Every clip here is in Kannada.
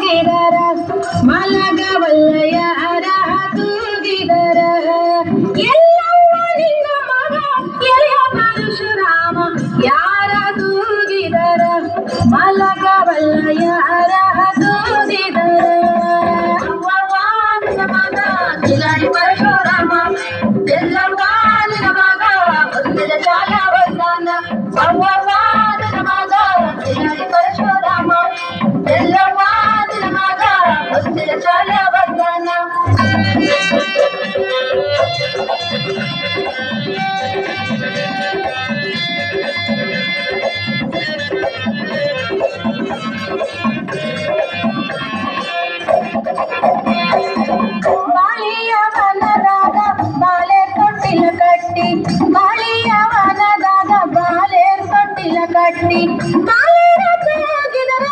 ತೂಗಿದರ ಮಲಗವಲ್ಲಯ ತೂಗಿದರ ಎಲ್ಲವ್ವ ನಿನ್ನ ಮಗ ಎಳೆಯ ಪರಶುರಾಮ ಯಾರ ತೂಗಿದರ ಮಲಗವಲ್ಲಯ ತೂಗಿದರ ನಿನ್ನ ಮಗ ಕಿಲಾಡಿ ಪರಶುರಾಮ ಎಲ್ಲವ್ವ ನಿನ್ನ ಮಗ ಒಂದಿನ ಚಾಲ ಬಂದಾನ ಅವ್ವವ್ವ ನಿನ್ನ ಮಗ ಕಿಲಾಡಿ ಪರಶುರಾಮ ಎಲ್ಲವ್ವ ನಿನ್ನ ಮಗ ಒಂದಿನ ಚಾಲ ಬಂದಾನ ಬಾಳಿಯವನದಾಗ ಬಾಲೇರ್ ತೊಟ್ಟಿಲ ಕಟ್ಟಿ ಬಾಳಿಯವನದಾಗ ಬಾಲೇರ್ ತೊಟ್ಟಿಲ ಕಟ್ಟಿ ಬಾಲೇರ ತೂಗಿದರ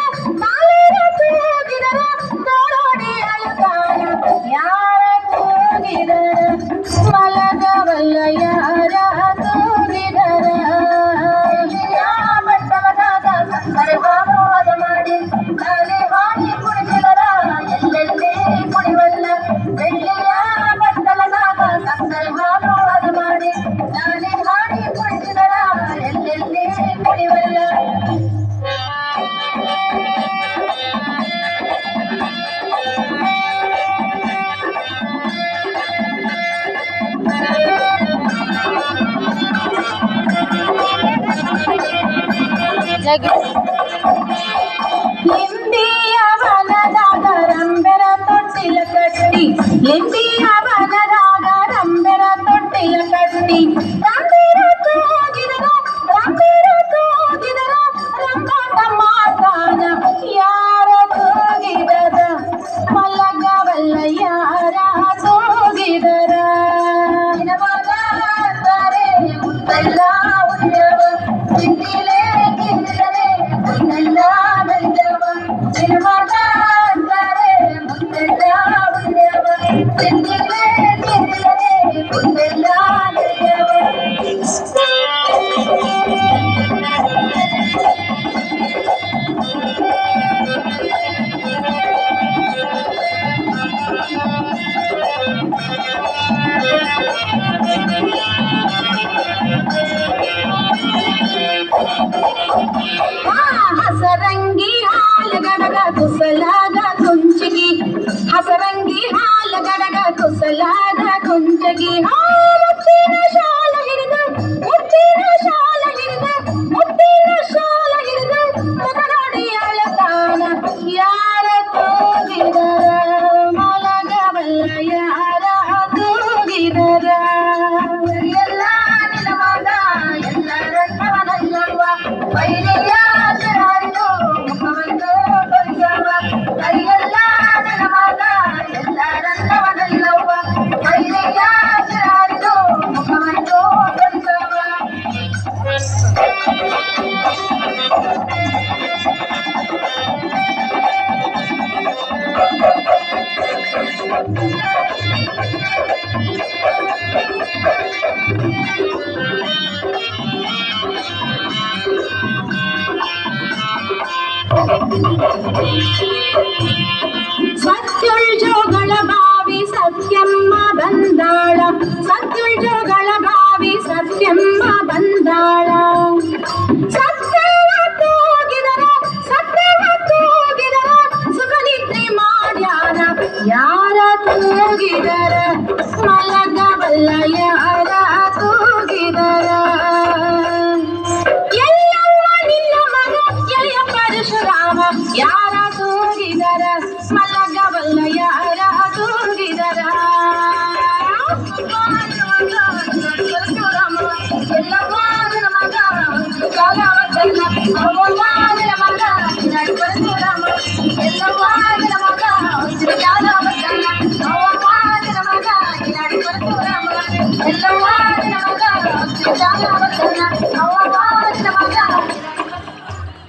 ತೋಡಿ ಅಳುತ್ತಾನ ಯಾರ ತೂಗಿದರ ಮಲಗವಲ್ಲ ಯಾರ ತೂಗಿದರ ಬಟ್ಟವದಾಗ ಸಕ್ಕರೆ ಹಾಕುವಾದ ಮಾಡಿ ನಾನೇ ಹಾಕಿ ಕುಡಿಸಿದರ ಎಲ್ಲೆಲ್ಲಿ ಕುಡಿವಲ್ಲ ಬೆಳ್ಳಿಯ ಬಟ್ಟಲದಾಗ ಸಕ್ಕರೆ ಹಾಕುವಾದ ಮಾಡಿ ನಾನೇ ಹಾಕಿ ಕುಡಿಸಿದರ ಎಲ್ಲೆಲ್ಲಿ ಕುಡಿವಲ್ಲ ಲಿಂಬಿಯವನದಾಗ ರಂಬೆರ ತೊಟ್ಟಿಲ ಕಟ್ಟಿ ಲಿಂಬಿಯವನದಾಗ ರಂಬೆರ ತೊಟ್ಟಿಲ ಕಟ್ಟಿ ರಂಬೆರ ತೂಗಿದರ ರಂಗಾಟ ಮಾತಾನ ಯಾರ ತೂಗಿದರ ಮಲಗವಲ್ಲ ಯಾರ ತೂಗಿದರ ಮಗ ಅಂತಾರೆ ಮುತ್ತೆಲ್ಲ ಉದ್ಯವ ಕಿಂಡಿಲೆ ಕಿಂಡಿದರೆ ಮುನ್ನೆಲ್ಲ ಬೆಳೆದವ ನಿನ್ನ ಮಗ